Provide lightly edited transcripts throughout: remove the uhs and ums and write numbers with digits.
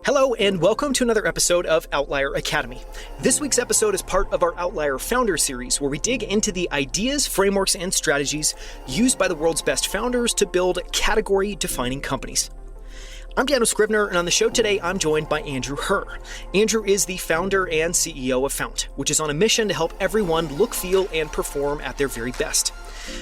Hello and welcome to another episode of Outlier Academy. This week's episode is part of our Outlier Founder series, where we dig into the ideas, frameworks, and strategies used by the world's best founders to build category-defining companies. I'm Daniel Scrivner, and on the show today, I'm joined by Andrew Herr. Andrew is the founder and CEO of Fount, which is on a mission to help everyone look, feel, and perform at their very best.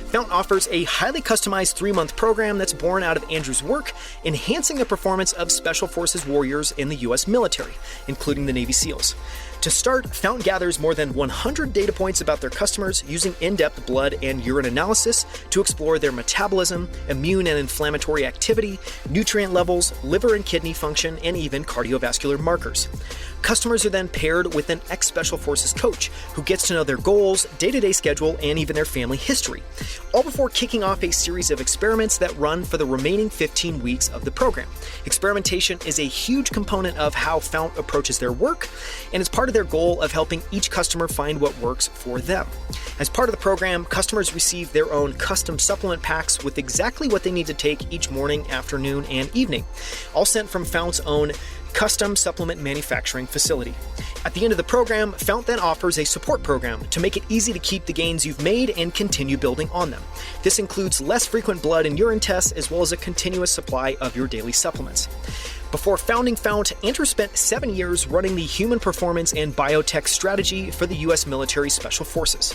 Fount offers a highly customized 3-month program that's born out of Andrew's work, enhancing the performance of Special Forces warriors in the U.S. military, including the Navy SEALs. To start, Fount gathers more than 100 data points about their customers using in-depth blood and urine analysis to explore their metabolism, immune and inflammatory activity, nutrient levels, liver and kidney function, and even cardiovascular markers. Customers are then paired with an ex-Special Forces coach who gets to know their goals, day-to-day schedule, and even their family history, all before kicking off a series of experiments that run for the remaining 15 weeks of the program. Experimentation is a huge component of how Fount approaches their work, and it's part of their goal of helping each customer find what works for them. As part of the program, customers receive their own custom supplement packs with exactly what they need to take each morning, afternoon, and evening, all sent from Fount's own custom supplement manufacturing facility. At the end of the program, Fount then offers a support program to make it easy to keep the gains you've made and continue building on them. This includes less frequent blood and urine tests, as well as a continuous supply of your daily supplements. Before founding Fount, Andrew spent 7 years running the human performance and biotech strategy for the U.S. military Special Forces.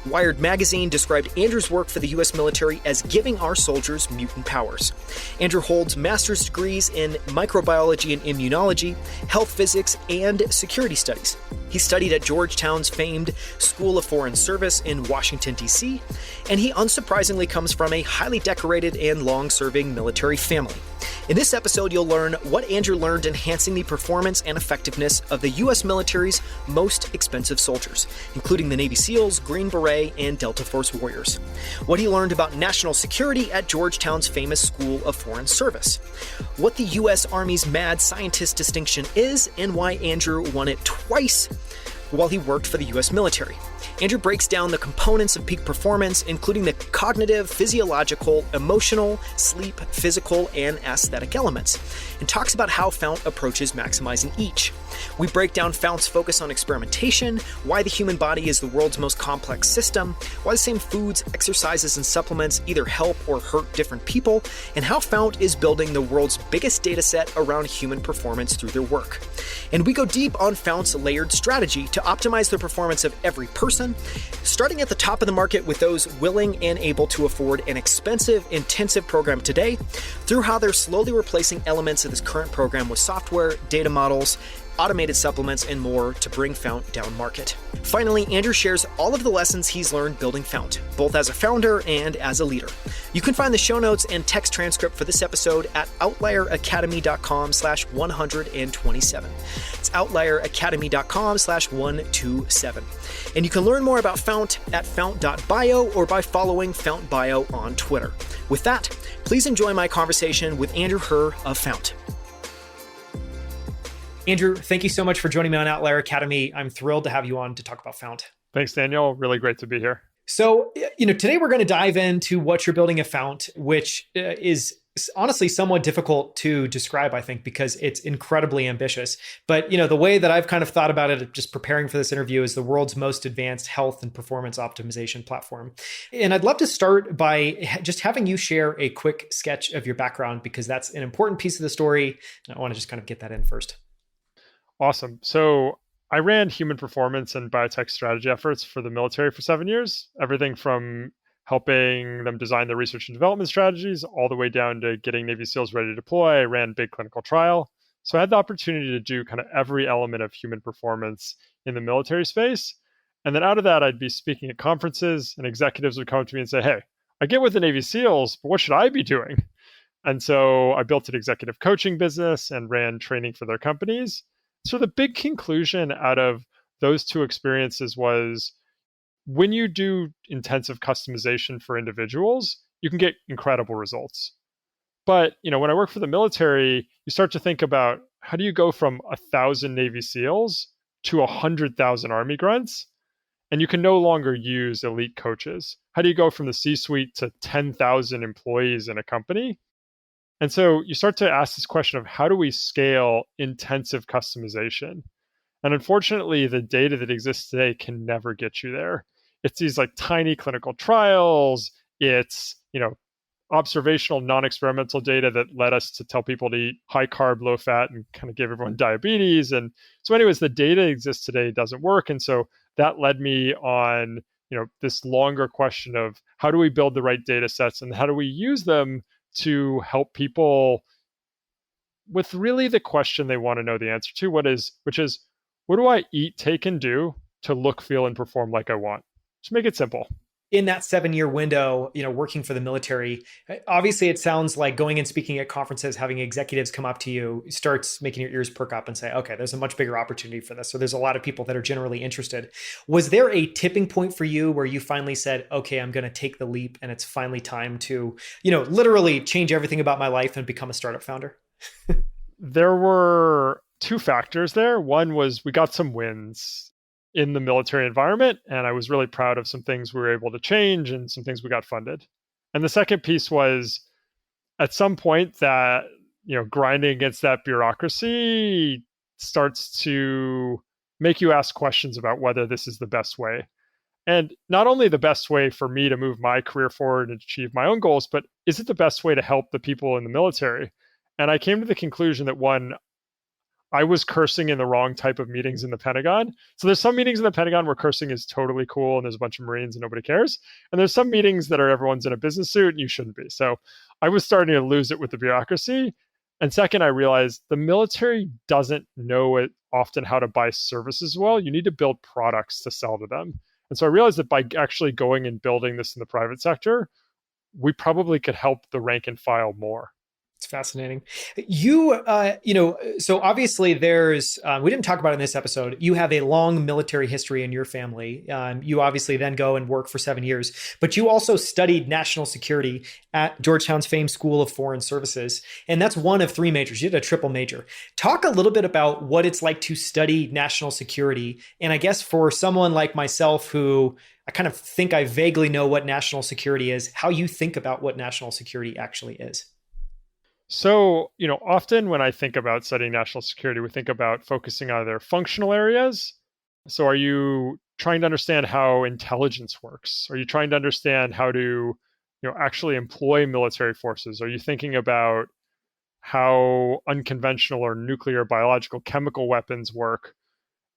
Wired magazine described Andrew's work for the U.S. military as giving our soldiers mutant powers. Andrew holds master's degrees in microbiology and immunology, health physics, and security studies. He studied at Georgetown's famed School of Foreign Service in Washington, D.C., and he unsurprisingly comes from a highly decorated and long-serving military family. In this episode, you'll learn what Andrew learned enhancing the performance and effectiveness of the U.S. military's most expensive soldiers, including the Navy SEALs, Green Beret, and Delta Force warriors. What he learned about national security at Georgetown's famous School of Foreign Service. What the U.S. Army's mad scientist distinction is, and why Andrew won it twice while he worked for the U.S. military. Andrew breaks down the components of peak performance, including the cognitive, physiological, emotional, sleep, physical, and aesthetic elements, and talks about how Fount approaches maximizing each. We break down Fount's focus on experimentation, why the human body is the world's most complex system, why the same foods, exercises, and supplements either help or hurt different people, and how Fount is building the world's biggest data set around human performance through their work. And we go deep on Fount's layered strategy to optimize the performance of every person, starting at the top of the market with those willing and able to afford an expensive, intensive program today, through how they're slowly replacing elements of this current program with software, data models, automated supplements, and more to bring Fount down market. Finally, Andrew shares all of the lessons he's learned building Fount, both as a founder and as a leader. You can find the show notes and text transcript for this episode at outlieracademy.com/127. It's outlieracademy.com/127. And you can learn more about Fount at fount.bio or by following Fount Bio on Twitter. With that, please enjoy my conversation with Andrew Herr of Fount. Andrew, thank you so much for joining me on Outlier Academy. I'm thrilled to have you on to talk about Fount. Thanks, Daniel. Really great to be here. So, today we're going to dive into what you're building at Fount, which is honestly somewhat difficult to describe, I think, because it's incredibly ambitious. But, the way that I've kind of thought about it, just preparing for this interview, is the world's most advanced health and performance optimization platform. And I'd love to start by just having you share a quick sketch of your background, because that's an important piece of the story. And I want to just kind of get that in first. Awesome. So I ran human performance and biotech strategy efforts for the military for 7 years, everything from helping them design their research and development strategies all the way down to getting Navy SEALs ready to deploy. I ran big clinical trial. So I had the opportunity to do kind of every element of human performance in the military space. And then out of that, I'd be speaking at conferences and executives would come to me and say, hey, I get with the Navy SEALs, but what should I be doing? And so I built an executive coaching business and ran training for their companies. So the big conclusion out of those two experiences was when you do intensive customization for individuals, you can get incredible results. But, when I work for the military, you start to think about how do you go from 1,000 Navy SEALs to 100,000 Army grunts? And you can no longer use elite coaches. How do you go from the C-suite to 10,000 employees in a company? And so you start to ask this question of how do we scale intensive customization? And unfortunately, the data that exists today can never get you there. It's these like tiny clinical trials. It's, observational non-experimental data that led us to tell people to eat high carb, low fat, and kind of gave everyone diabetes. And so anyways, the data exists today doesn't work. And so that led me on, this longer question of how do we build the right data sets and how do we use them to help people with really the question they want to know the answer to, which is, what do I eat, take, and do to look, feel, and perform like I want? Just make it simple. In that 7-year window, working for the military, obviously it sounds like going and speaking at conferences, having executives come up to you starts making your ears perk up and say, okay, there's a much bigger opportunity for this. So there's a lot of people that are generally interested. Was there a tipping point for you where you finally said, okay, I'm going to take the leap and it's finally time to, literally change everything about my life and become a startup founder? There were two factors there. One was we got some wins in the military environment, and I was really proud of some things we were able to change and some things we got funded. And the second piece was at some point that, grinding against that bureaucracy starts to make you ask questions about whether this is the best way. And not only the best way for me to move my career forward and achieve my own goals, but is it the best way to help the people in the military? And I came to the conclusion that one, I was cursing in the wrong type of meetings in the Pentagon. So there's some meetings in the Pentagon where cursing is totally cool and there's a bunch of Marines and nobody cares. And there's some meetings that are everyone's in a business suit and you shouldn't be. So I was starting to lose it with the bureaucracy. And second, I realized the military doesn't know it often how to buy services well. You need to build products to sell to them. And so I realized that by actually going and building this in the private sector, we probably could help the rank and file more. It's fascinating. So obviously there's, we didn't talk about it in this episode. You have a long military history in your family. You obviously then go and work for 7 years, but you also studied national security at Georgetown's famed School of Foreign Services. And that's one of 3 majors. You did a triple major. Talk a little bit about what it's like to study national security. And I guess for someone like myself, who I kind of think I vaguely know what national security is, how you think about what national security actually is. So, often when I think about studying national security, we think about focusing on their functional areas. So are you trying to understand how intelligence works? Are you trying to understand how to, actually employ military forces? Are you thinking about how unconventional or nuclear, biological, chemical weapons work?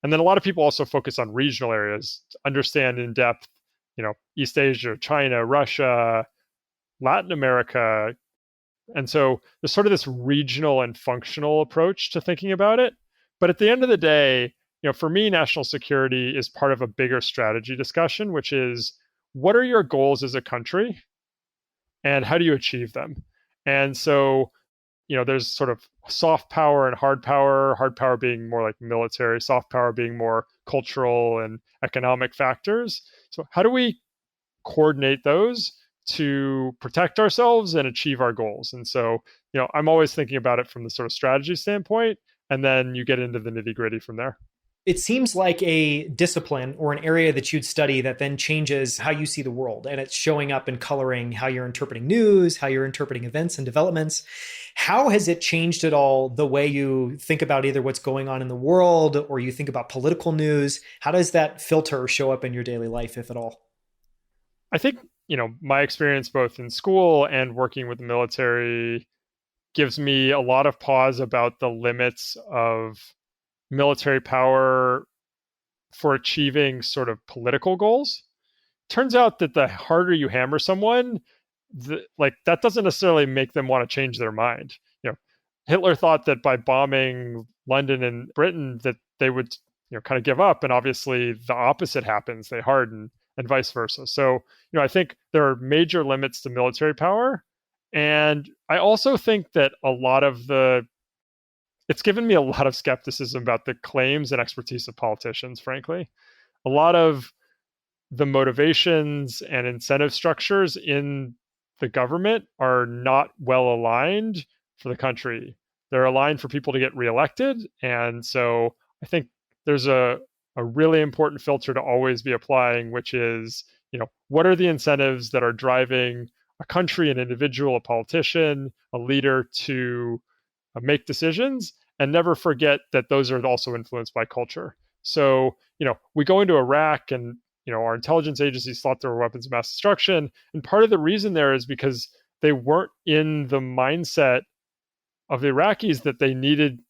And then a lot of people also focus on regional areas, to understand in depth, East Asia, China, Russia, Latin America. And so there's sort of this regional and functional approach to thinking about it. But at the end of the day, for me, national security is part of a bigger strategy discussion, which is what are your goals as a country and how do you achieve them? And so, there's sort of soft power and hard power being more like military, soft power being more cultural and economic factors. So how do we coordinate those to protect ourselves and achieve our goals? And so, I'm always thinking about it from the sort of strategy standpoint, and then you get into the nitty gritty from there. It seems like a discipline or an area that you'd study that then changes how you see the world. And it's showing up and coloring how you're interpreting news, how you're interpreting events and developments. How has it changed at all the way you think about either what's going on in the world or you think about political news? How does that filter show up in your daily life, if at all? I think, my experience both in school and working with the military gives me a lot of pause about the limits of military power for achieving sort of political goals. Turns out that the harder you hammer someone, that doesn't necessarily make them want to change their mind. Hitler thought that by bombing London and Britain that they would, kind of give up, and obviously the opposite happens. They harden, and vice versa. So, I think there are major limits to military power, and I also think that it's given me a lot of skepticism about the claims and expertise of politicians, frankly. A lot of the motivations and incentive structures in the government are not well aligned for the country. They're aligned for people to get reelected. And so I think there's a really important filter to always be applying, which is, what are the incentives that are driving a country, an individual, a politician, a leader to make decisions, and never forget that those are also influenced by culture. So, we go into Iraq and, our intelligence agencies thought there were weapons of mass destruction. And part of the reason there is because they weren't in the mindset of the Iraqis that they needed,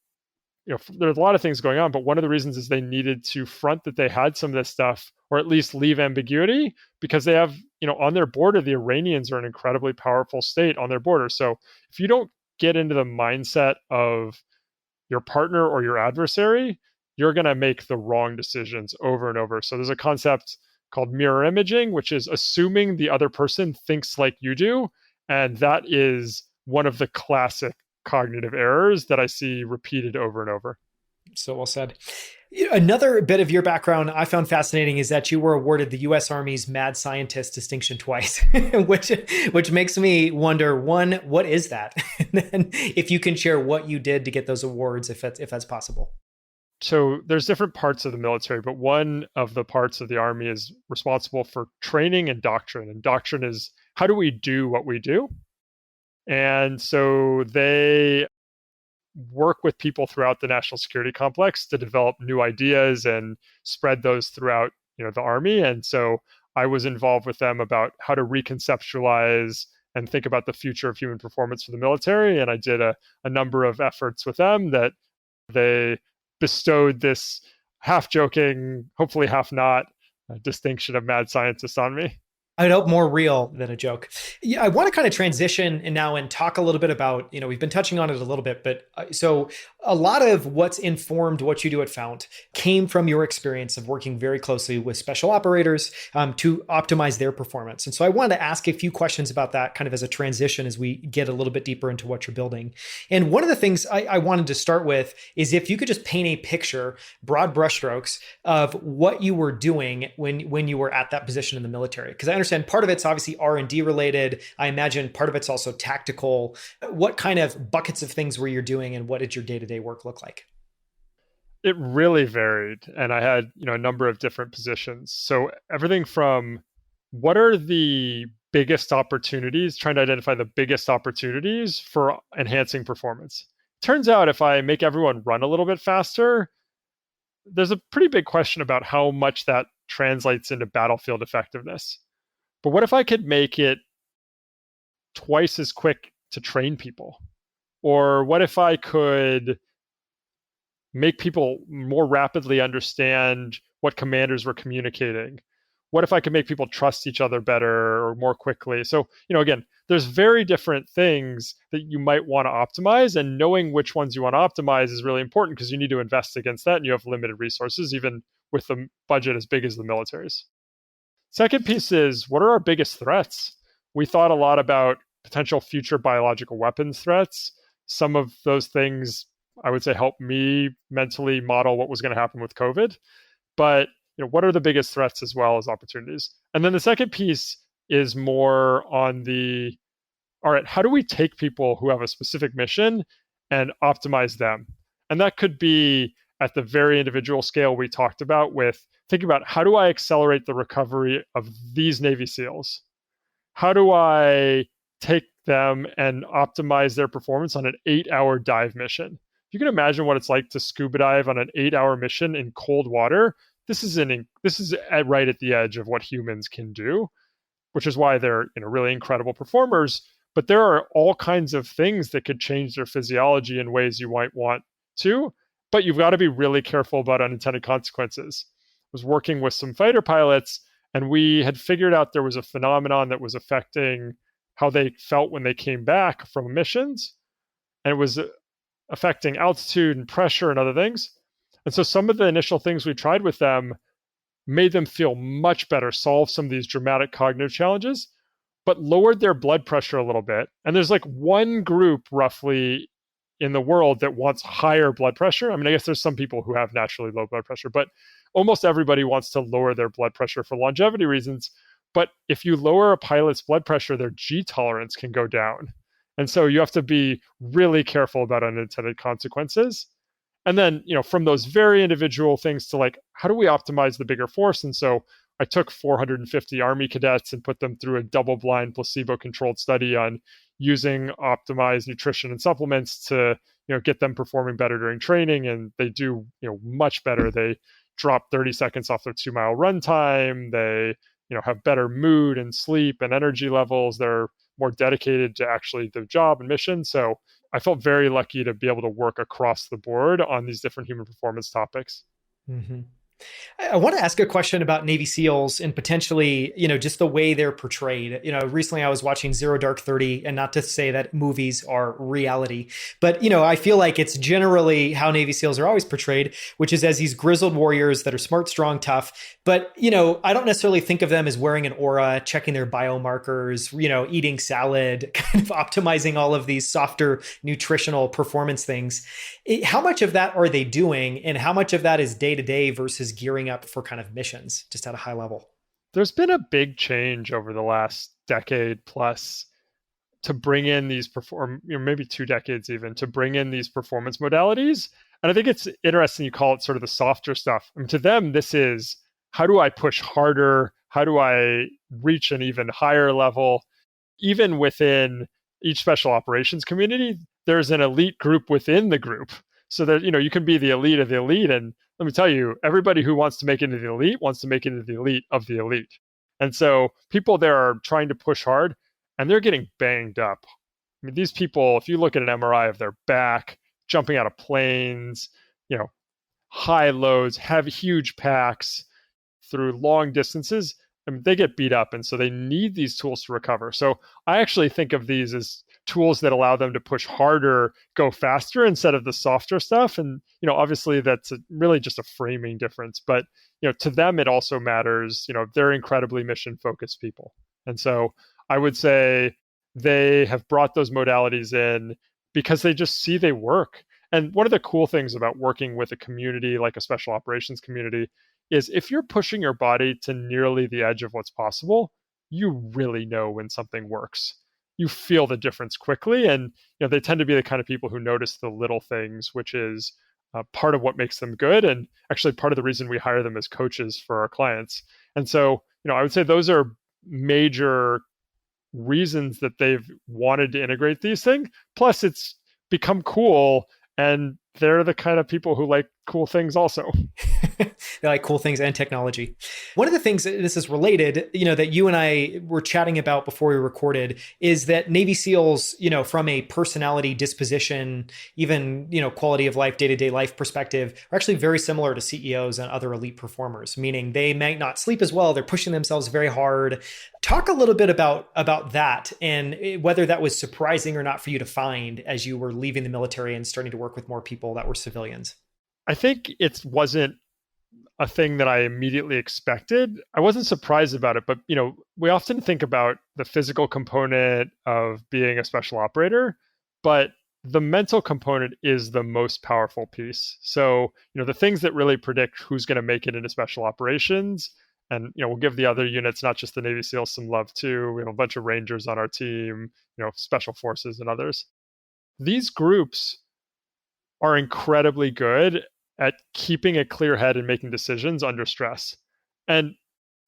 there's a lot of things going on, but one of the reasons is they needed to front that they had some of this stuff, or at least leave ambiguity, because they have, on their border, the Iranians are an incredibly powerful state on their border. So if you don't get into the mindset of your partner or your adversary, you're going to make the wrong decisions over and over. So there's a concept called mirror imaging, which is assuming the other person thinks like you do. And that is one of the classic cognitive errors that I see repeated over and over. So well said. Another bit of your background I found fascinating is that you were awarded the U.S. Army's Mad Scientist distinction twice, which makes me wonder, one, what is that? And then if you can share what you did to get those awards, if that's possible. So there's different parts of the military, but one of the parts of the Army is responsible for training and doctrine. And doctrine is, how do we do what we do? And so they work with people throughout the national security complex to develop new ideas and spread those throughout, the Army. And so I was involved with them about how to reconceptualize and think about the future of human performance for the military. And I did a number of efforts with them that they bestowed this half joking, hopefully half not, distinction of mad scientist on me. I'd hope more real than a joke. Yeah, I want to kind of transition and talk a little bit about, we've been touching on it a little bit, but so a lot of what's informed what you do at Fount came from your experience of working very closely with special operators to optimize their performance. And so I wanted to ask a few questions about that kind of as a transition as we get a little bit deeper into what you're building. And one of the things I wanted to start with is if you could just paint a picture, broad brushstrokes of what you were doing when you were at that position in the military. Because I understand part of it's obviously R&D related. I imagine part of it's also tactical. What kind of buckets of things were you doing and what did your day-to-day work look like? It really varied. And I had, a number of different positions. So everything from what are the biggest opportunities, trying to identify the biggest opportunities for enhancing performance. Turns out if I make everyone run a little bit faster, there's a pretty big question about how much that translates into battlefield effectiveness. But what if I could make it twice as quick to train people? Or what if I could make people more rapidly understand what commanders were communicating? What if I could make people trust each other better or more quickly? So, again, there's very different things that you might want to optimize, and knowing which ones you want to optimize is really important because you need to invest against that and you have limited resources, even with the budget as big as the military's. Second piece is, what are our biggest threats? We thought a lot about potential future biological weapons threats. Some of those things, I would say, helped me mentally model what was going to happen with COVID. But what are the biggest threats as well as opportunities? And then the second piece is more on all right, how do we take people who have a specific mission and optimize them? And that could be at the very individual scale we talked about with thinking about how do I accelerate the recovery of these Navy SEALs? How do I take them and optimize their performance on an 8-hour dive mission? You can imagine what it's like to scuba dive on an 8-hour mission in cold water. This is right at the edge of what humans can do, which is why they're really incredible performers. But there are all kinds of things that could change their physiology in ways you might want to, but you've got to be really careful about unintended consequences. I was working with some fighter pilots, and we had figured out there was a phenomenon that was affecting how they felt when they came back from missions, and it was affecting altitude and pressure and other things. And so some of the initial things we tried with them made them feel much better, solve some of these dramatic cognitive challenges, but lowered their blood pressure a little bit. And there's like one group roughly in the world that wants higher blood pressure. I mean, I guess there's some people who have naturally low blood pressure, but almost everybody wants to lower their blood pressure for longevity reasons. But if you lower a pilot's blood pressure, their G tolerance can go down. And so you have to be really careful about unintended consequences. And then, from those very individual things to like, how do we optimize the bigger force? And so I took 450 Army cadets and put them through a double-blind placebo-controlled study on using optimized nutrition and supplements to get them performing better during training, and they do much better. They drop 30 seconds off their 2-mile run time. They have better mood and sleep and energy levels. They're more dedicated to actually their job and mission. So I felt very lucky to be able to work across the board on these different human performance topics. Mm-hmm. I want to ask a question about Navy SEALs and potentially, just the way they're portrayed. Recently I was watching Zero Dark 30, and not to say that movies are reality, but, I feel like it's generally how Navy SEALs are always portrayed, which is as these grizzled warriors that are smart, strong, tough. But, I don't necessarily think of them as wearing an aura, checking their biomarkers, eating salad, kind of optimizing all of these softer nutritional performance things. How much of that are they doing, and how much of that is day to day versus gearing up for kind of missions, just at a high level? There's been a big change over the last decade plus to bring in these maybe 2 decades even, to bring in these performance modalities. And I think it's interesting you call it sort of the softer stuff. I mean, to them, this is, how do I push harder? How do I reach an even higher level? Even within each special operations community, there's an elite group within the group. So that, you can be the elite of the elite. And let me tell you, everybody who wants to make it into the elite wants to make it into the elite of the elite. And so people there are trying to push hard, and they're getting banged up. I mean, these people, if you look at an MRI of their back, jumping out of planes, high loads, have huge packs through long distances, I mean, they get beat up. And so they need these tools to recover. So I actually think of these as tools that allow them to push harder, go faster instead of the softer stuff. And, obviously that's really just a framing difference, but, to them, it also matters, they're incredibly mission focused people. And so I would say they have brought those modalities in because they just see they work. And one of the cool things about working with a community like a special operations community is if you're pushing your body to nearly the edge of what's possible, you really know when something works. You feel the difference quickly. And they tend to be the kind of people who notice the little things, which is part of what makes them good. And actually part of the reason we hire them as coaches for our clients. And so, I would say those are major reasons that they've wanted to integrate these things. Plus, it's become cool. And they're the kind of people who like cool things also. They like cool things and technology. One of the things, this is related, that you and I were chatting about before we recorded, is that Navy SEALs, from a personality, disposition, even, quality of life, day-to-day life perspective, are actually very similar to CEOs and other elite performers, meaning they might not sleep as well. They're pushing themselves very hard. Talk a little bit about that, and whether that was surprising or not for you to find as you were leaving the military and starting to work with more people that were civilians. I think it wasn't a thing that I immediately expected. I wasn't surprised about it, but we often think about the physical component of being a special operator, but the mental component is the most powerful piece. So, the things that really predict who's going to make it into special operations, and we'll give the other units, not just the Navy SEALs, some love too. We have a bunch of Rangers on our team, special forces and others. These groups are incredibly good at keeping a clear head and making decisions under stress. And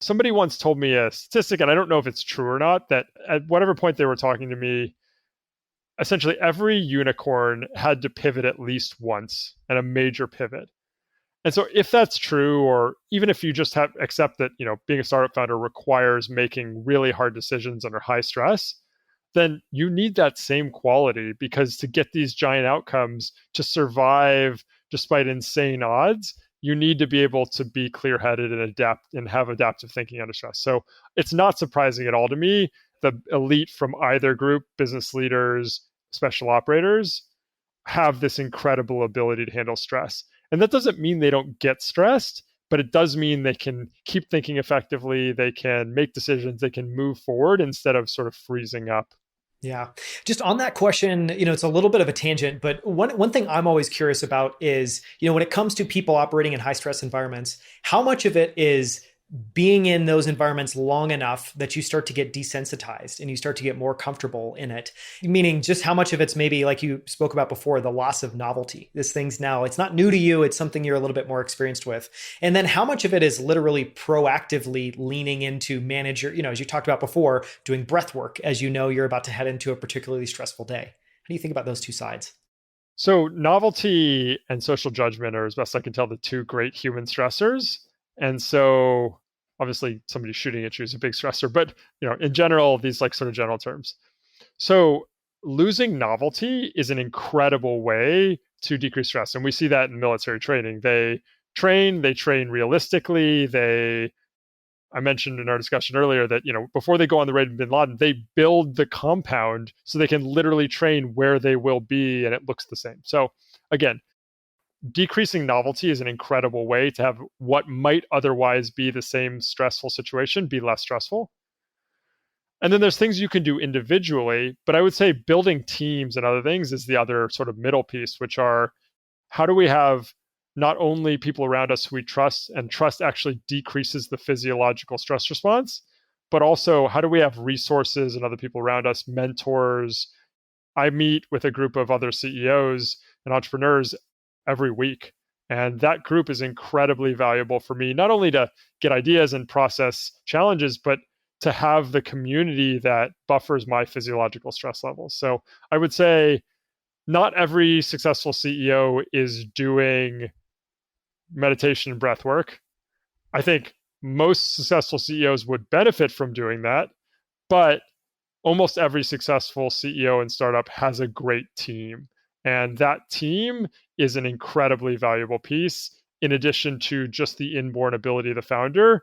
somebody once told me a statistic, and I don't know if it's true or not, that at whatever point they were talking to me, essentially every unicorn had to pivot at least once, and a major pivot. And so if that's true, or even if you just accept that, being a startup founder requires making really hard decisions under high stress, then you need that same quality, because to get these giant outcomes, to survive despite insane odds, you need to be able to be clear-headed and adapt and have adaptive thinking under stress. So it's not surprising at all to me. The elite from either group, business leaders, special operators, have this incredible ability to handle stress. And that doesn't mean they don't get stressed, but it does mean they can keep thinking effectively, they can make decisions, they can move forward instead of sort of freezing up. Yeah. Just on that question, it's a little bit of a tangent, but one thing I'm always curious about is, when it comes to people operating in high stress environments, how much of it is being in those environments long enough that you start to get desensitized and you start to get more comfortable in it. Meaning just how much of it's maybe like you spoke about before, the loss of novelty. This thing's now, it's not new to you. It's something you're a little bit more experienced with. And then how much of it is literally proactively leaning into manager, as you talked about before, doing breath work as you know you're about to head into a particularly stressful day. How do you think about those two sides? So novelty and social judgment are, as best I can tell, the two great human stressors. And so obviously somebody shooting at you is a big stressor, but in general, these like sort of general terms. So losing novelty is an incredible way to decrease stress. And we see that in military training. They train realistically. I mentioned in our discussion earlier that, before they go on the raid with bin Laden, they build the compound so they can literally train where they will be and it looks the same. So again, decreasing novelty is an incredible way to have what might otherwise be the same stressful situation be less stressful. And then there's things you can do individually, but I would say building teams and other things is the other sort of middle piece, which are how do we have not only people around us who we trust, and trust actually decreases the physiological stress response, but also how do we have resources and other people around us, mentors. I meet with a group of other CEOs and entrepreneurs every week. And that group is incredibly valuable for me, not only to get ideas and process challenges, but to have the community that buffers my physiological stress levels. So I would say not every successful CEO is doing meditation and breath work. I think most successful CEOs would benefit from doing that, but almost every successful CEO and startup has a great team. And that team is an incredibly valuable piece, in addition to just the inborn ability of the founder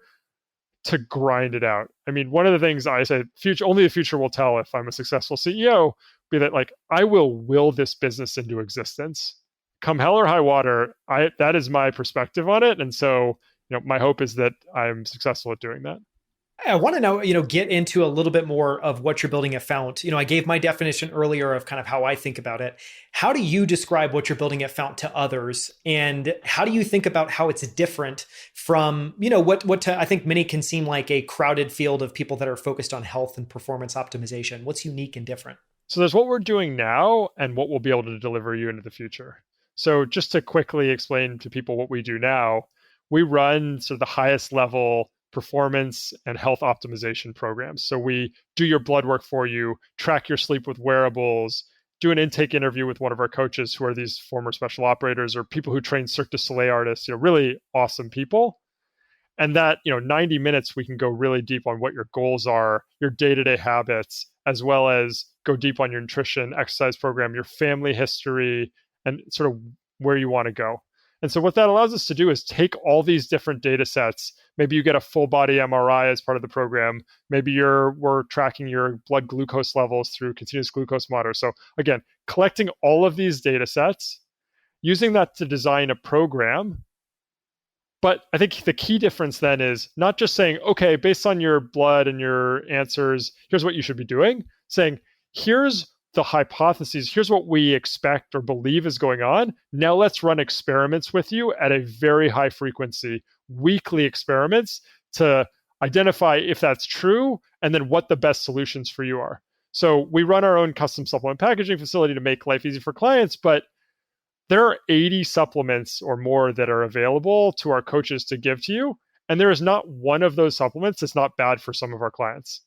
to grind it out. I mean, one of the things I say, only the future will tell if I'm a successful CEO, be that like, I will this business into existence. Come hell or high water, that is my perspective on it. And so, my hope is that I'm successful at doing that. I want to know, get into a little bit more of what you're building at Fount. I gave my definition earlier of kind of how I think about it. How do you describe what you're building at Fount to others? And how do you think about how it's different from, what to, I think many can seem like a crowded field of people that are focused on health and performance optimization. What's unique and different? So there's what we're doing now and what we'll be able to deliver you into the future. So just to quickly explain to people what we do now, we run sort of the highest level performance and health optimization programs. So we do your blood work for you, track your sleep with wearables, do an intake interview with one of our coaches who are these former special operators or people who train Cirque du Soleil artists, really awesome people. And that, 90 minutes, we can go really deep on what your goals are, your day-to-day habits, as well as go deep on your nutrition, exercise program, your family history, and sort of where you want to go. And so what that allows us to do is take all these different data sets. Maybe you get a full body MRI as part of the program. Maybe we're tracking your blood glucose levels through continuous glucose monitor. So again, collecting all of these data sets, using that to design a program. But I think the key difference then is not just saying, okay, based on your blood and your answers, here's what you should be doing. Saying, here's the hypotheses, here's what we expect or believe is going on. Now let's run experiments with you at a very high frequency, weekly experiments to identify if that's true and then what the best solutions for you are. So we run our own custom supplement packaging facility to make life easy for clients, but there are 80 supplements or more that are available to our coaches to give to you. And there is not one of those supplements that's not bad for some of our clients.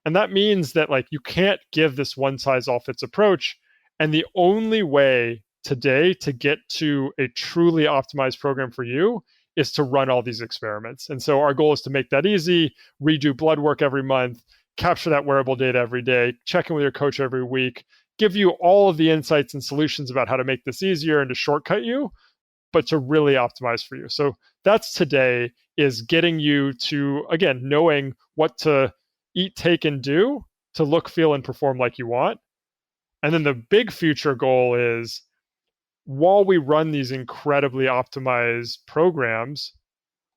And that means that you can't give this one size all fits approach. And the only way today to get to a truly optimized program for you is to run all these experiments. And so our goal is to make that easy, redo blood work every month, capture that wearable data every day, check in with your coach every week, give you all of the insights and solutions about how to make this easier and to shortcut you, but to really optimize for you. So that's today, is getting you to, again, knowing what to eat, take, and do to look, feel, and perform like you want. And then the big future goal is, while we run these incredibly optimized programs,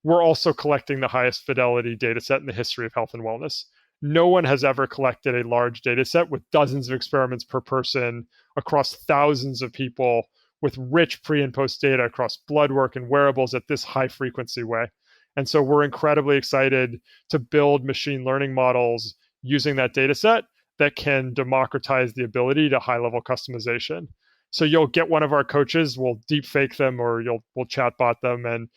we're also collecting the highest fidelity data set in the history of health and wellness. No one has ever collected a large data set with dozens of experiments per person across thousands of people with rich pre and post data across blood work and wearables at this high frequency way. And so we're incredibly excited to build machine learning models using that data set that can democratize the ability to high-level customization. So you'll get one of our coaches, we'll deep fake them, or we'll chatbot them, and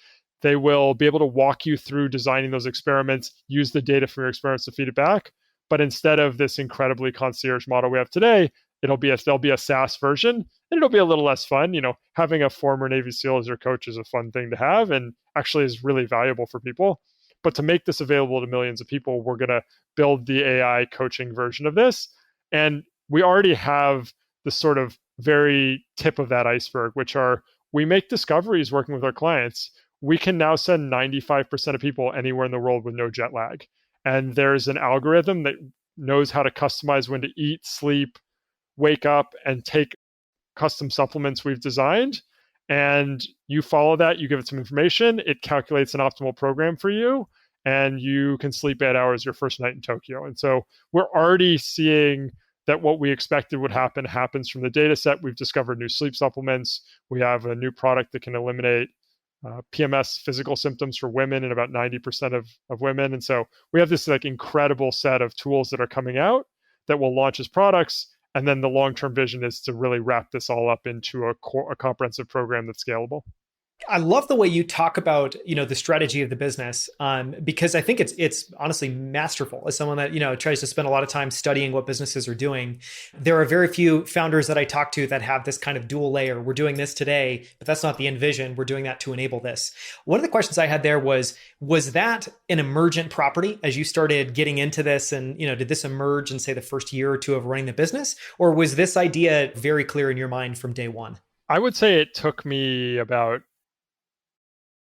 they will be able to walk you through designing those experiments, use the data from your experiments to feed it back. But instead of this incredibly concierge model we have today, there'll be a SaaS version, and it'll be a little less fun. Having a former Navy SEAL as your coach is a fun thing to have, and actually is really valuable for people. But to make this available to millions of people, we're going to build the AI coaching version of this. And we already have the sort of very tip of that iceberg, which are we make discoveries working with our clients. We can now send 95% of people anywhere in the world with no jet lag. And there's an algorithm that knows how to customize when to eat, sleep, wake up, and take custom supplements we've designed. And you follow that, you give it some information, it calculates an optimal program for you, and you can sleep 8 hours your first night in Tokyo. And so we're already seeing that what we expected would happen happens from the data set. We've discovered new sleep supplements. We have a new product that can eliminate PMS physical symptoms for women in about 90% of women. And so we have this incredible set of tools that are coming out that will launch as products. And then the long-term vision is to really wrap this all up into a comprehensive program that's scalable. I love the way you talk about, the strategy of the business, because I think it's honestly masterful. As someone that, tries to spend a lot of time studying what businesses are doing, there are very few founders that I talk to that have this kind of dual layer. We're doing this today, but that's not the end vision. We're doing that to enable this. One of the questions I had there was that an emergent property as you started getting into this? And, did this emerge in, say, the first year or two of running the business? Or was this idea very clear in your mind from day one? I would say it took me about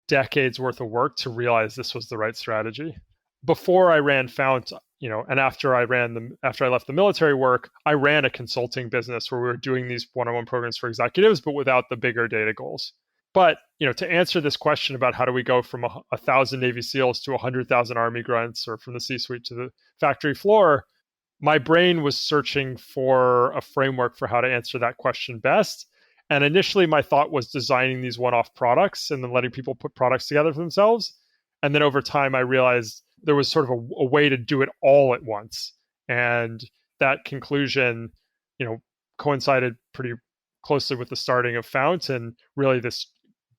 decades worth of work to realize this was the right strategy. Before I ran Fount, and after I left the military work, I ran a consulting business where we were doing these one-on-one programs for executives, but without the bigger data goals. But, to answer this question about how do we go from 1,000 Navy SEALs to 100,000 Army grunts, or from the C-suite to the factory floor, my brain was searching for a framework for how to answer that question best. And initially, my thought was designing these one-off products and then letting people put products together for themselves. And then over time, I realized there was sort of a way to do it all at once. And that conclusion, coincided pretty closely with the starting of Fount and really this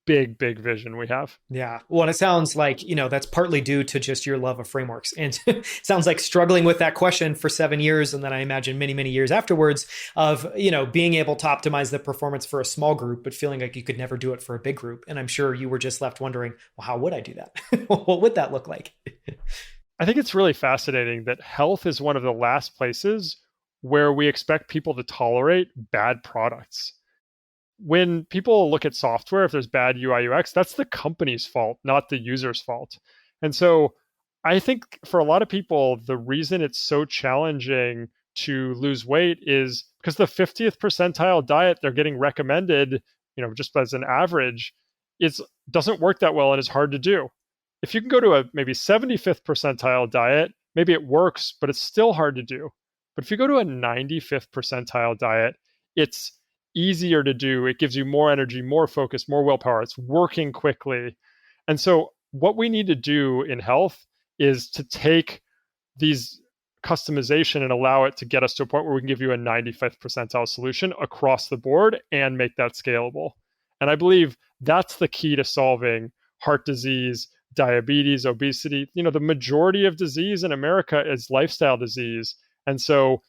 big vision we have. Yeah. Well, and it sounds like, that's partly due to just your love of frameworks. And it sounds like struggling with that question for 7 years. And then I imagine many, many years afterwards of, being able to optimize the performance for a small group, but feeling like you could never do it for a big group. And I'm sure you were just left wondering, well, how would I do that? What would that look like? I think it's really fascinating that health is one of the last places where we expect people to tolerate bad products. When people look at software, if there's bad UI UX, that's the company's fault, not the user's fault. And so I think for a lot of people, the reason it's so challenging to lose weight is because the 50th percentile diet they're getting recommended, just as an average, doesn't work that well and is hard to do. If you can go to a maybe 75th percentile diet, maybe it works, but it's still hard to do. But if you go to a 95th percentile diet, it's easier to do. It gives you more energy, more focus, more willpower. It's working quickly. And so what we need to do in health is to take these customization and allow it to get us to a point where we can give you a 95th percentile solution across the board and make that scalable. And I believe that's the key to solving heart disease, diabetes, obesity. The majority of disease in America is lifestyle disease. And so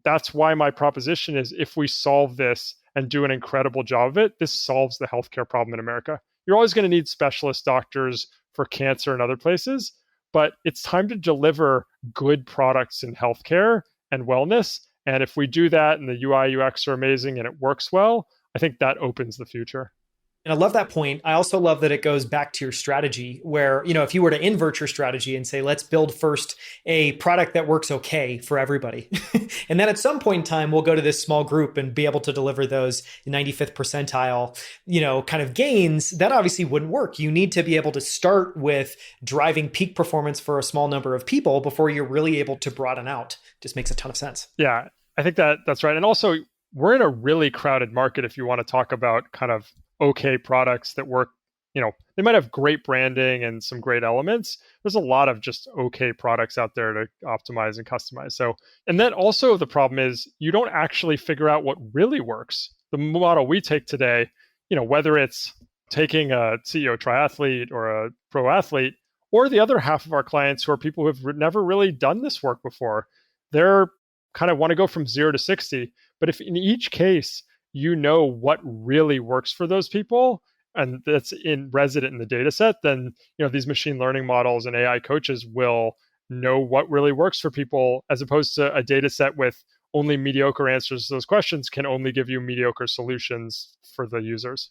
that's why my proposition is if we solve this and do an incredible job of it, this solves the healthcare problem in America. You're always going to need specialist doctors for cancer and other places, but it's time to deliver good products in healthcare and wellness. And if we do that and the UI UX are amazing and it works well, I think that opens the future. And I love that point. I also love that it goes back to your strategy where, if you were to invert your strategy and say, let's build first a product that works okay for everybody. And then at some point in time, we'll go to this small group and be able to deliver those 95th percentile, kind of gains. That obviously wouldn't work. You need to be able to start with driving peak performance for a small number of people before you're really able to broaden out. Just makes a ton of sense. Yeah, I think that's right. And also, we're in a really crowded market if you want to talk about kind of okay products that work. They They might have great branding and some great elements. There's a lot of just okay products out there to optimize and customize. So, and then also the problem is you don't actually figure out what really works. The model we take today, whether it's taking a CEO triathlete or a pro athlete, or the other half of our clients who are people who have never really done this work before, they're kind of want to go from 0 to 60. But if in each case, what really works for those people, and that's resident in the data set, then these machine learning models and AI coaches will know what really works for people, as opposed to a data set with only mediocre answers to those questions can only give you mediocre solutions for the users.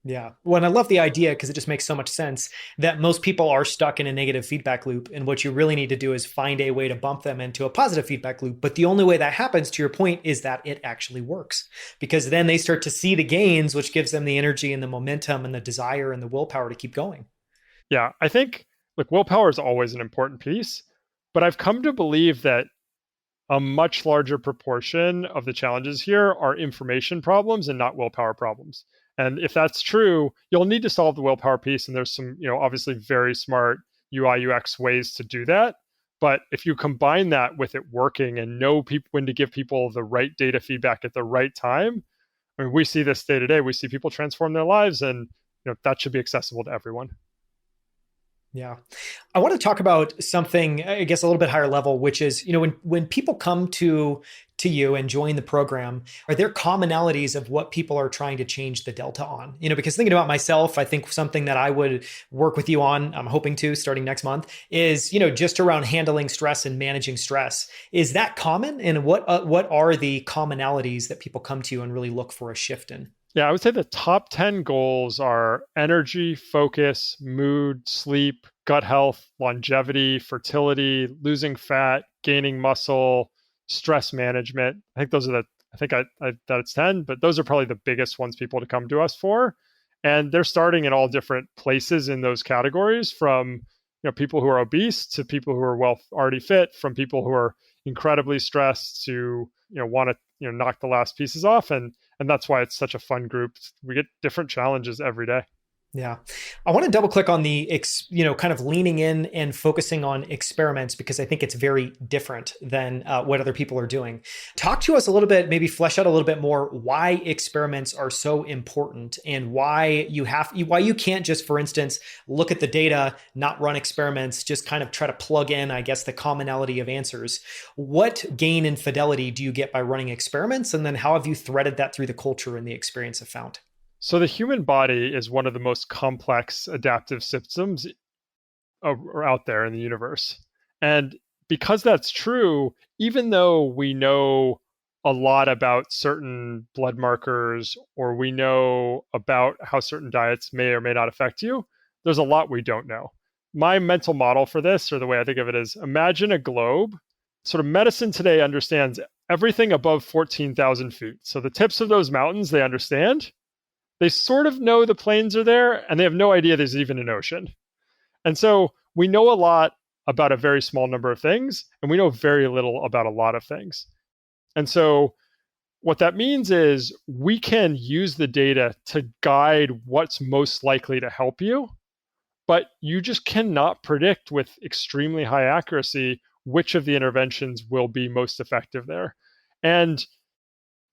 Yeah. Well, and I love the idea because it just makes so much sense that most people are stuck in a negative feedback loop. And what you really need to do is find a way to bump them into a positive feedback loop. But the only way that happens, to your point, is that it actually works, because then they start to see the gains, which gives them the energy and the momentum and the desire and the willpower to keep going. Yeah. I think willpower is always an important piece, but I've come to believe that a much larger proportion of the challenges here are information problems and not willpower problems. And if that's true, you'll need to solve the willpower piece. And there's some, obviously very smart UI UX ways to do that. But if you combine that with it working and know when to give people the right data feedback at the right time, I mean, we see this day to day. We see people transform their lives, and that should be accessible to everyone. Yeah. I want to talk about something, I guess, a little bit higher level, which is, when people come to you and join the program, are there commonalities of what people are trying to change the delta on? Because thinking about myself, I think something that I would work with you on, I'm hoping to starting next month, is, just around handling stress and managing stress. Is that common? And what are the commonalities that people come to you and really look for a shift in? Yeah, I would say the top 10 goals are energy, focus, mood, sleep, gut health, longevity, fertility, losing fat, gaining muscle, stress management. I think those are that it's 10, but those are probably the biggest ones people to come to us for. And they're starting in all different places in those categories, from people who are obese to people who are already fit, from people who are incredibly stressed to want to knock the last pieces off, and that's why it's such a fun group. We get different challenges every day. Yeah. I want to double click on the, kind of leaning in and focusing on experiments, because I think it's very different than what other people are doing. Talk to us a little bit, maybe flesh out a little bit more why experiments are so important, and why you can't just, for instance, look at the data, not run experiments, just kind of try to plug in, I guess, the commonality of answers. What gain and fidelity do you get by running experiments? And then how have you threaded that through the culture and the experience of Fount? So the human body is one of the most complex adaptive systems out there in the universe. And because that's true, even though we know a lot about certain blood markers, or we know about how certain diets may or may not affect you, there's a lot we don't know. My mental model for this, or the way I think of it, is imagine a globe. Sort of medicine today understands everything above 14,000 feet. So the tips of those mountains, they understand. They sort of know the plains are there, and they have no idea there's even an ocean. And so we know a lot about a very small number of things, and we know very little about a lot of things. And so what that means is we can use the data to guide what's most likely to help you, but you just cannot predict with extremely high accuracy which of the interventions will be most effective there. And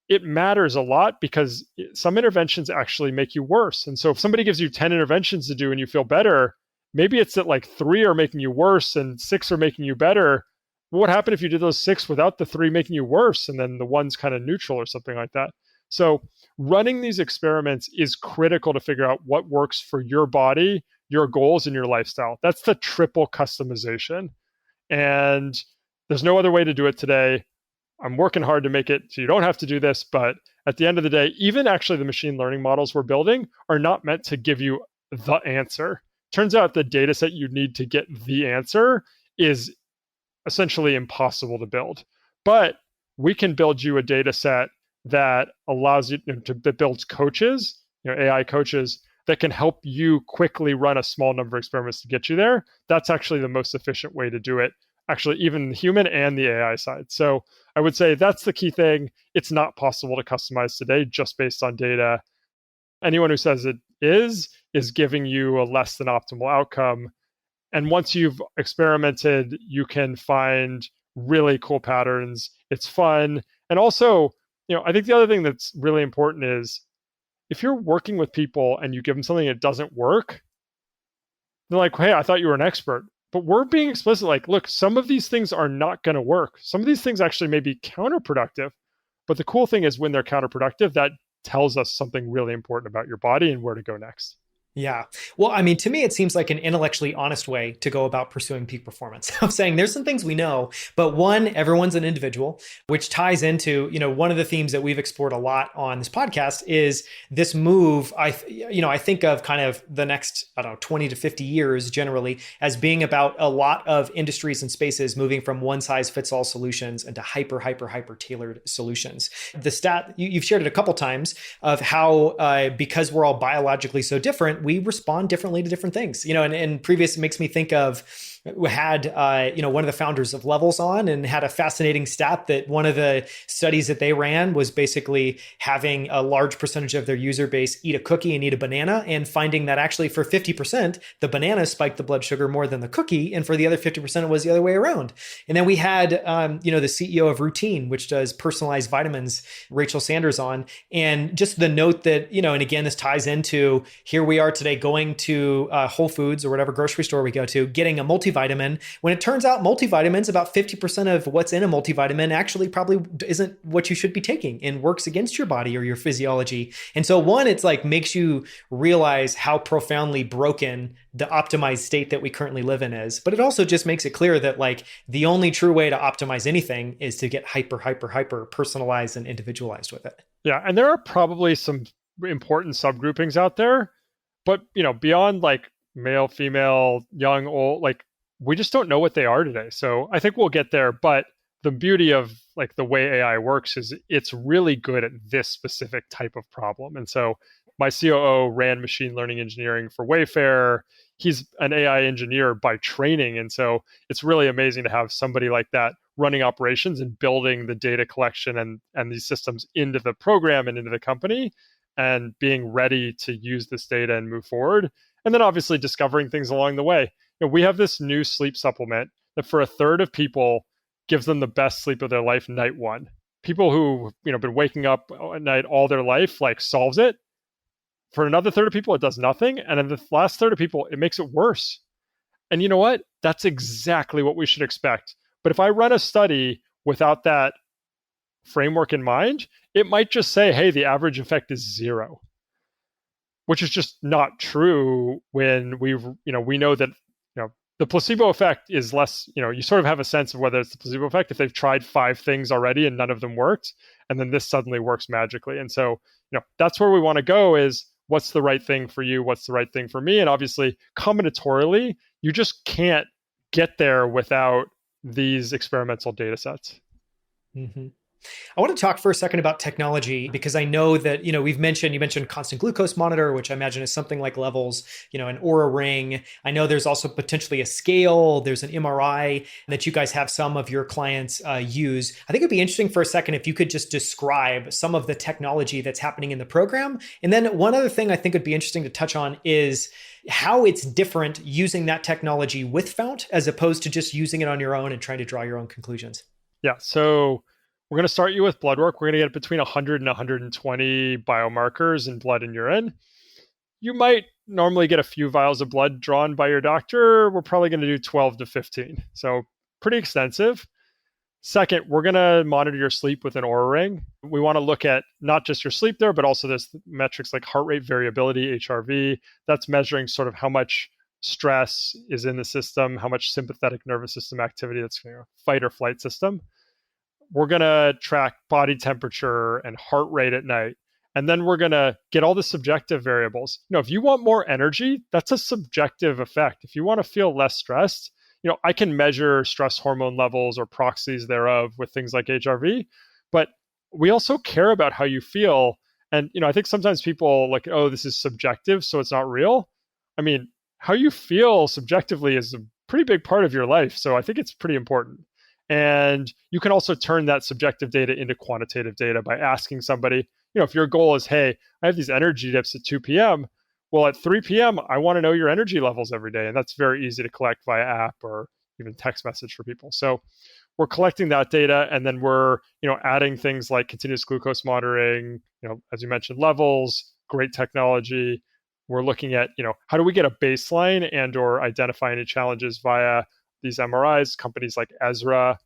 it matters a lot, because some interventions actually make you worse. And so if somebody gives you 10 interventions to do and you feel better, maybe it's that 3 are making you worse and 6 are making you better. What would happen if you did those 6 without the 3 making you worse, and then the one's kind of neutral or something like that? So running these experiments is critical to figure out what works for your body, your goals, and your lifestyle. That's the triple customization. And there's no other way to do it today. I'm working hard to make it so you don't have to do this, but at the end of the day, even actually the machine learning models we're building are not meant to give you the answer. Turns out the data set you need to get the answer is essentially impossible to build. But we can build you a data set that allows you that builds coaches, AI coaches, that can help you quickly run a small number of experiments to get you there. That's actually the most efficient way to do it, actually, even the human and the AI side. So I would say that's the key thing. It's not possible to customize today just based on data. Anyone who says it is giving you a less than optimal outcome. And once you've experimented, you can find really cool patterns. It's fun. And also, I think the other thing that's really important is if you're working with people and you give them something that doesn't work, they're like, hey, I thought you were an expert. But we're being explicit, like, look, some of these things are not going to work. Some of these things actually may be counterproductive. But the cool thing is when they're counterproductive, that tells us something really important about your body and where to go next. Yeah. Well, I mean, to me, it seems like an intellectually honest way to go about pursuing peak performance. I'm saying there's some things we know, but one, everyone's an individual, which ties into, one of the themes that we've explored a lot on this podcast is this move. I think of kind of the next, 20 to 50 years generally as being about a lot of industries and spaces moving from one size fits all solutions into hyper tailored solutions. The stat you've shared it a couple times of how, because we're all biologically so different, we respond differently to different things, and previous makes me think of, we had, one of the founders of Levels on and had a fascinating stat that one of the studies that they ran was basically having a large percentage of their user base eat a cookie and eat a banana and finding that actually for 50%, the banana spiked the blood sugar more than the cookie. And for the other 50%, it was the other way around. And then we had, the CEO of Routine, which does personalized vitamins, Rachel Sanders on, and just the note that, and again, this ties into here we are today going to Whole Foods or whatever grocery store we go to, getting a multivitamin, when it turns out multivitamins, about 50% of what's in a multivitamin actually probably isn't what you should be taking and works against your body or your physiology. And so one, it's like makes you realize how profoundly broken the optimized state that we currently live in is. But it also just makes it clear that like the only true way to optimize anything is to get hyper personalized and individualized with it. Yeah. And there are probably some important subgroupings out there, but beyond like male, female, young, old, like we just don't know what they are today. So I think we'll get there. But the beauty of like the way AI works is it's really good at this specific type of problem. And so my COO ran machine learning engineering for Wayfair. He's an AI engineer by training. And so it's really amazing to have somebody like that running operations and building the data collection and these systems into the program and into the company and being ready to use this data and move forward. And then obviously discovering things along the way. We have this new sleep supplement that for a third of people gives them the best sleep of their life night one. People who, been waking up at night all their life, like solves it. For another third of people, it does nothing. And in the last third of people, it makes it worse. And you know what? That's exactly what we should expect. But if I run a study without that framework in mind, it might just say, hey, the average effect is 0. Which is just not true when we know that the placebo effect is less, you sort of have a sense of whether it's the placebo effect if they've tried 5 things already and none of them worked, and then this suddenly works magically. And so, that's where we want to go is what's the right thing for you, what's the right thing for me, and obviously combinatorially, you just can't get there without these experimental data sets. Mm-hmm. I want to talk for a second about technology because I know that, you mentioned constant glucose monitor, which I imagine is something like Levels, an Oura Ring. I know there's also potentially a scale. There's an MRI that you guys have some of your clients use. I think it'd be interesting for a second if you could just describe some of the technology that's happening in the program. And then one other thing I think would be interesting to touch on is how it's different using that technology with Fount as opposed to just using it on your own and trying to draw your own conclusions. Yeah. So we're going to start you with blood work. We're going to get between 100 and 120 biomarkers in blood and urine. You might normally get a few vials of blood drawn by your doctor. We're probably going to do 12 to 15. So pretty extensive. Second, we're going to monitor your sleep with an Oura Ring. We want to look at not just your sleep there, but also there's metrics like heart rate variability, HRV. That's measuring sort of how much stress is in the system, how much sympathetic nervous system activity, that's fight or flight system. We're going to track body temperature and heart rate at night. And then we're going to get all the subjective variables. If you want more energy, that's a subjective effect. If you want to feel less stressed, I can measure stress hormone levels or proxies thereof with things like HRV, but we also care about how you feel. And, I think sometimes people like, oh, this is subjective, so it's not real. I mean, how you feel subjectively is a pretty big part of your life. So I think it's pretty important. And you can also turn that subjective data into quantitative data by asking somebody, if your goal is, hey, I have these energy dips at 2 p.m., Well, at 3 p.m., I want to know your energy levels every day. And that's very easy to collect via app or even text message for people. So we're collecting that data, and then we're, adding things like continuous glucose monitoring, as you mentioned, levels, great technology. We're looking at, how do we get a baseline and or identify any challenges via these MRIs, companies like Ezra,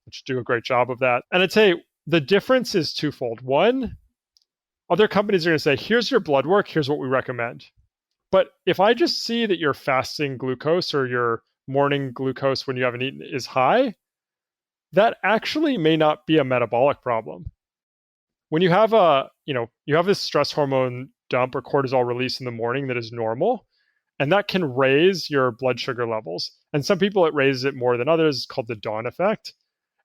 which do a great job of that. And I'd say the difference is twofold. One, other companies are going to say, here's your blood work, here's what we recommend. But if I just see that your fasting glucose or your morning glucose when you haven't eaten is high, that actually may not be a metabolic problem. When you have you have this stress hormone dump or cortisol release in the morning that is normal, and that can raise your blood sugar levels. And some people, it raises it more than others. It's called the dawn effect.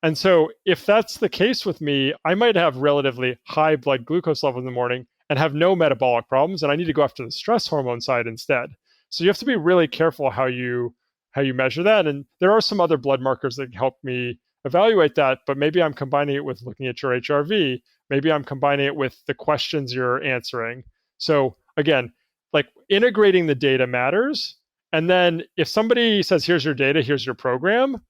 And so if that's the case with me, I might have relatively high blood glucose level in the morning and have no metabolic problems, and I need to go after the stress hormone side instead. So you have to be really careful how you measure that. And there are some other blood markers that help me evaluate that, but maybe I'm combining it with looking at your HRV. Maybe I'm combining it with the questions you're answering. So again, like integrating the data matters. And then if somebody says, here's your data, here's your program,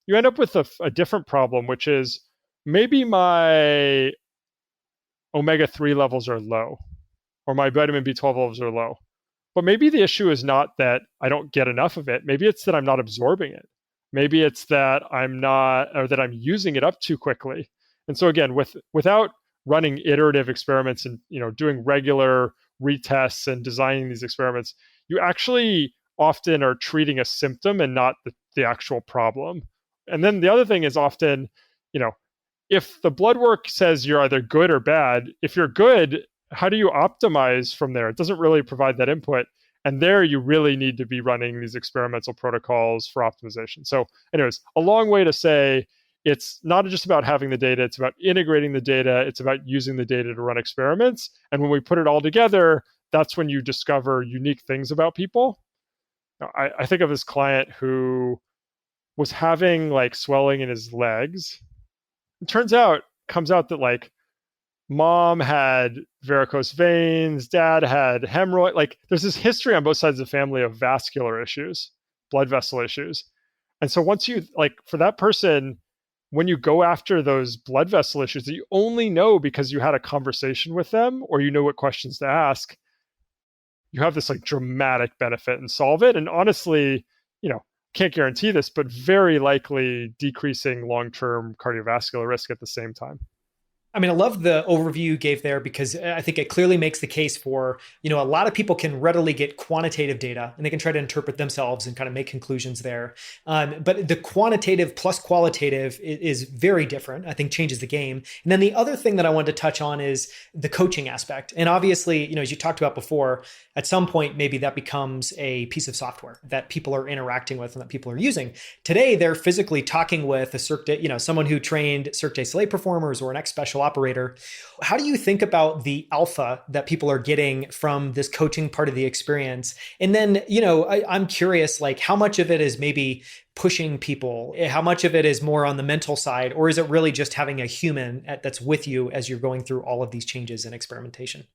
you end up with a different problem, which is maybe my omega-3 levels are low or my vitamin B12 levels are low. But maybe the issue is not that I don't get enough of it. Maybe it's that I'm not absorbing it. Maybe it's that I'm using it up too quickly. And so again, without running iterative experiments and doing regular retests and designing these experiments, you actually often are treating a symptom and not the actual problem. And then the other thing is often, if the blood work says you're either good or bad, if you're good, how do you optimize from there? It doesn't really provide that input. And there you really need to be running these experimental protocols for optimization. So anyways, a long way to say it's not just about having the data, it's about integrating the data, it's about using the data to run experiments. And when we put it all together, that's when you discover unique things about people. I think of this client who was having like swelling in his legs. It comes out that like mom had varicose veins, dad had hemorrhoid. Like there's this history on both sides of the family of vascular issues, blood vessel issues. And so once you, like for that person, when you go after those blood vessel issues that you only know because you had a conversation with them or you know what questions to ask, you have this like dramatic benefit and solve it. And honestly, can't guarantee this, but very likely decreasing long-term cardiovascular risk at the same time. I mean, I love the overview you gave there because I think it clearly makes the case for, a lot of people can readily get quantitative data and they can try to interpret themselves and kind of make conclusions there. But the quantitative plus qualitative is very different, I think changes the game. And then the other thing that I wanted to touch on is the coaching aspect. And obviously, as you talked about before, at some point, maybe that becomes a piece of software that people are interacting with and that people are using. Today, they're physically talking with a someone who trained Cirque du Soleil performers or an ex-special operator. How do you think about the alpha that people are getting from this coaching part of the experience? And then, I'm curious, like how much of it is maybe pushing people? How much of it is more on the mental side? Or is it really just having a human that's with you as you're going through all of these changes in experimentation?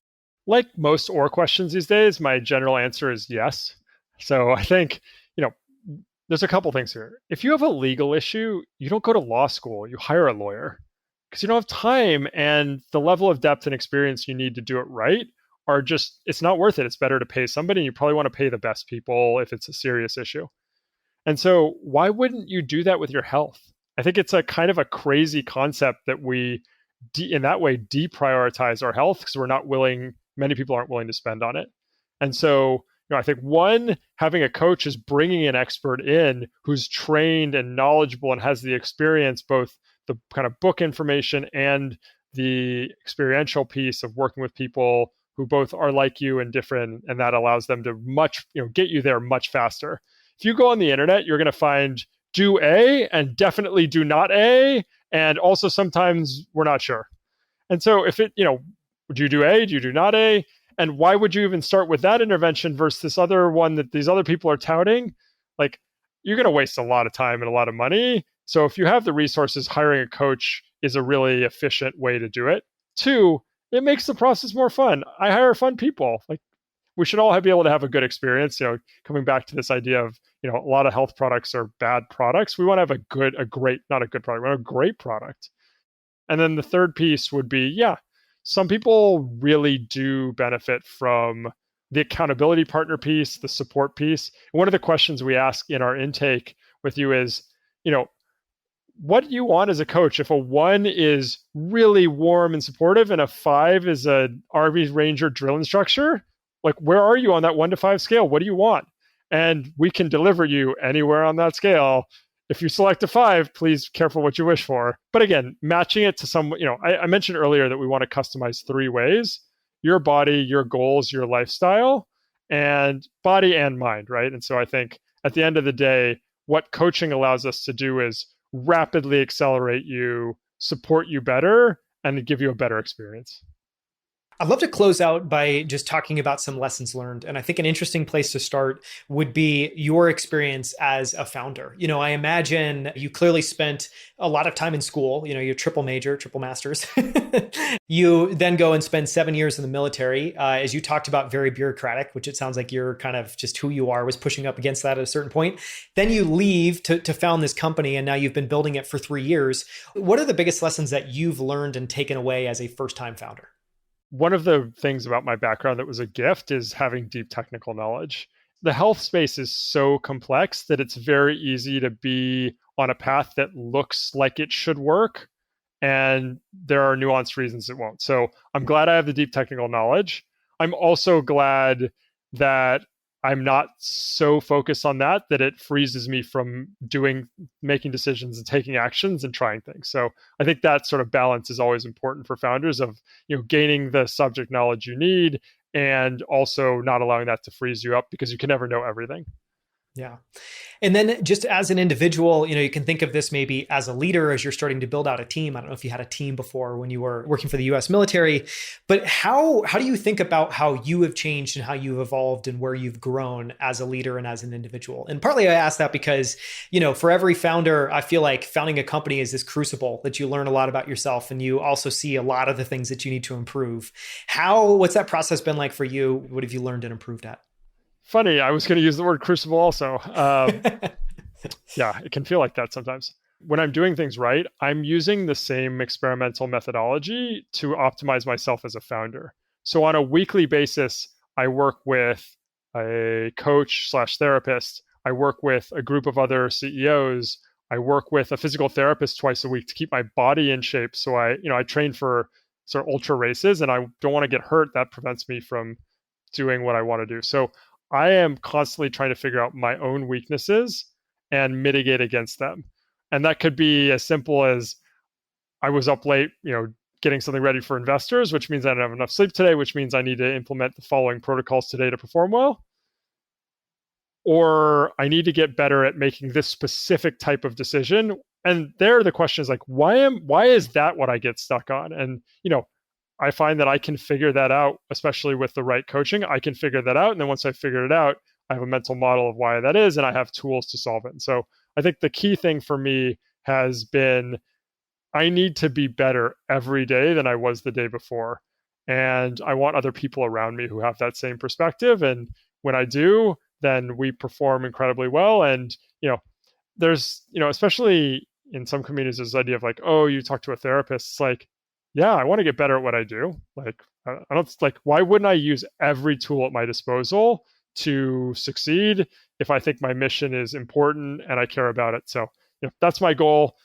Like most OR questions these days, my general answer is yes. So I think, there's a couple things here. If you have a legal issue, you don't go to law school, you hire a lawyer because you don't have time and the level of depth and experience you need to do it right it's not worth it. It's better to pay somebody, and you probably want to pay the best people if it's a serious issue. And so why wouldn't you do that with your health? I think it's a kind of a crazy concept that we, in that way, deprioritize our health because many people aren't willing to spend on it. And so, I think having a coach is bringing an expert in who's trained and knowledgeable and has the experience, both the kind of book information and the experiential piece of working with people who both are like you and different, and that allows them to get you there much faster. If you go on the internet, you're going to find do A and definitely do not A, and also sometimes we're not sure. And so if do you do A, do you do not A? And why would you even start with that intervention versus this other one that these other people are touting? Like, you're going to waste a lot of time and a lot of money. So if you have the resources, hiring a coach is a really efficient way to do it. 2, it makes the process more fun. I hire fun people. Like, we should all be able to have a good experience. Coming back to this idea of, a lot of health products are bad products. We want to have not a good product, we want a great product. And then the third piece would be, some people really do benefit from the accountability partner piece, the support piece. One of the questions we ask in our intake with you is, what do you want as a coach? If a 1 is really warm and supportive and a 5 is an Army Ranger drill instructor, like, where are you on that 1 to 5 scale? What do you want? And we can deliver you anywhere on that scale. If you select a 5, please careful what you wish for. But again, matching it to some, I mentioned earlier that we want to customize 3 ways: your body, your goals, your lifestyle, and body and mind, right? And so I think at the end of the day, what coaching allows us to do is rapidly accelerate you, support you better, and give you a better experience. I'd love to close out by just talking about some lessons learned. And I think an interesting place to start would be your experience as a founder. I imagine you clearly spent a lot of time in school, you're triple major, triple masters. You then go and spend 7 years in the military. As you talked about, very bureaucratic, which it sounds like you're kind of just who you are, was pushing up against that at a certain point. Then you leave to found this company, and now you've been building it for 3 years. What are the biggest lessons that you've learned and taken away as a first-time founder? One of the things about my background that was a gift is having deep technical knowledge. The health space is so complex that it's very easy to be on a path that looks like it should work, and there are nuanced reasons it won't. So I'm glad I have the deep technical knowledge. I'm also glad that I'm not so focused on that it freezes me from making decisions and taking actions and trying things. So I think that sort of balance is always important for founders of, gaining the subject knowledge you need and also not allowing that to freeze you up, because you can never know everything. Yeah. And then just as an individual, you can think of this maybe as a leader, as you're starting to build out a team. I don't know if you had a team before when you were working for the US military, but how do you think about how you have changed and how you've evolved and where you've grown as a leader and as an individual? And partly I ask that because, for every founder, I feel like founding a company is this crucible that you learn a lot about yourself, and you also see a lot of the things that you need to improve. What's that process been like for you? What have you learned and improved at? Funny, I was going to use the word crucible also. Yeah, it can feel like that sometimes. When I'm doing things right, I'm using the same experimental methodology to optimize myself as a founder. So on a weekly basis, I work with a coach/therapist. I work with a group of other CEOs. I work with a physical therapist twice a week to keep my body in shape. So I train for sort of ultra races, and I don't want to get hurt. That prevents me from doing what I want to do. So I am constantly trying to figure out my own weaknesses and mitigate against them. And that could be as simple as I was up late, getting something ready for investors, which means I don't have enough sleep today, which means I need to implement the following protocols today to perform well. Or I need to get better at making this specific type of decision. And there the question is like, why is that what I get stuck on? And, I find that I can figure that out, especially with the right coaching. I can figure that out. And then once I figured it out, I have a mental model of why that is, and I have tools to solve it. And so I think the key thing for me has been, I need to be better every day than I was the day before. And I want other people around me who have that same perspective. And when I do, then we perform incredibly well. And, there's, especially in some communities, there's this idea of like, oh, you talk to a therapist. It's like, yeah, I want to get better at what I do. Like, I don't why wouldn't I use every tool at my disposal to succeed if I think my mission is important and I care about it? So, that's my goal.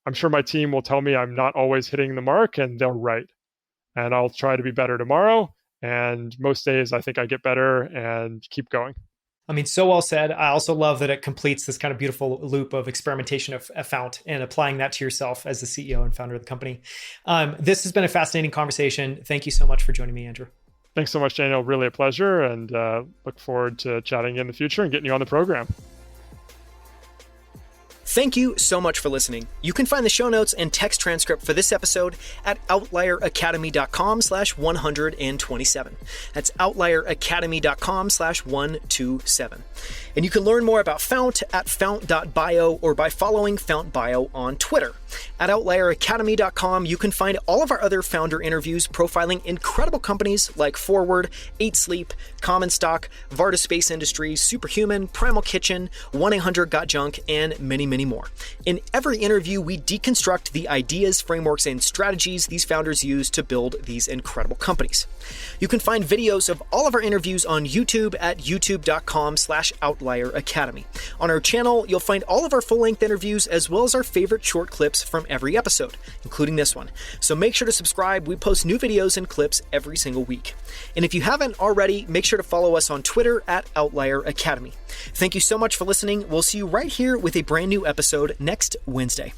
I'm sure my team will tell me I'm not always hitting the mark, and they're right. And I'll try to be better tomorrow. And most days I think I get better and keep going. I mean, so well said. I also love that it completes this kind of beautiful loop of experimentation of Fount and applying that to yourself as the CEO and founder of the company. This has been a fascinating conversation. Thank you so much for joining me, Andrew. Thanks so much, Daniel. Really a pleasure, and look forward to chatting in the future and getting you on the program. Thank you so much for listening. You can find the show notes and text transcript for this episode at outlieracademy.com/127. That's outlieracademy.com/127. And you can learn more about Fount at fount.bio or by following Fount Bio on Twitter. At outlieracademy.com, you can find all of our other founder interviews profiling incredible companies like Forward, 8 Sleep, Common Stock, Varda Space Industries, Superhuman, Primal Kitchen, 1-800-GOT-JUNK, and many, many more. In every interview, we deconstruct the ideas, frameworks, and strategies these founders use to build these incredible companies. You can find videos of all of our interviews on YouTube at youtube.com/outlieracademy. On our channel, you'll find all of our full-length interviews as well as our favorite short clips from every episode, including this one. So make sure to subscribe. We post new videos and clips every single week. And if you haven't already, make sure to follow us on Twitter at Outlier Academy. Thank you so much for listening. We'll see you right here with a brand new episode next Wednesday.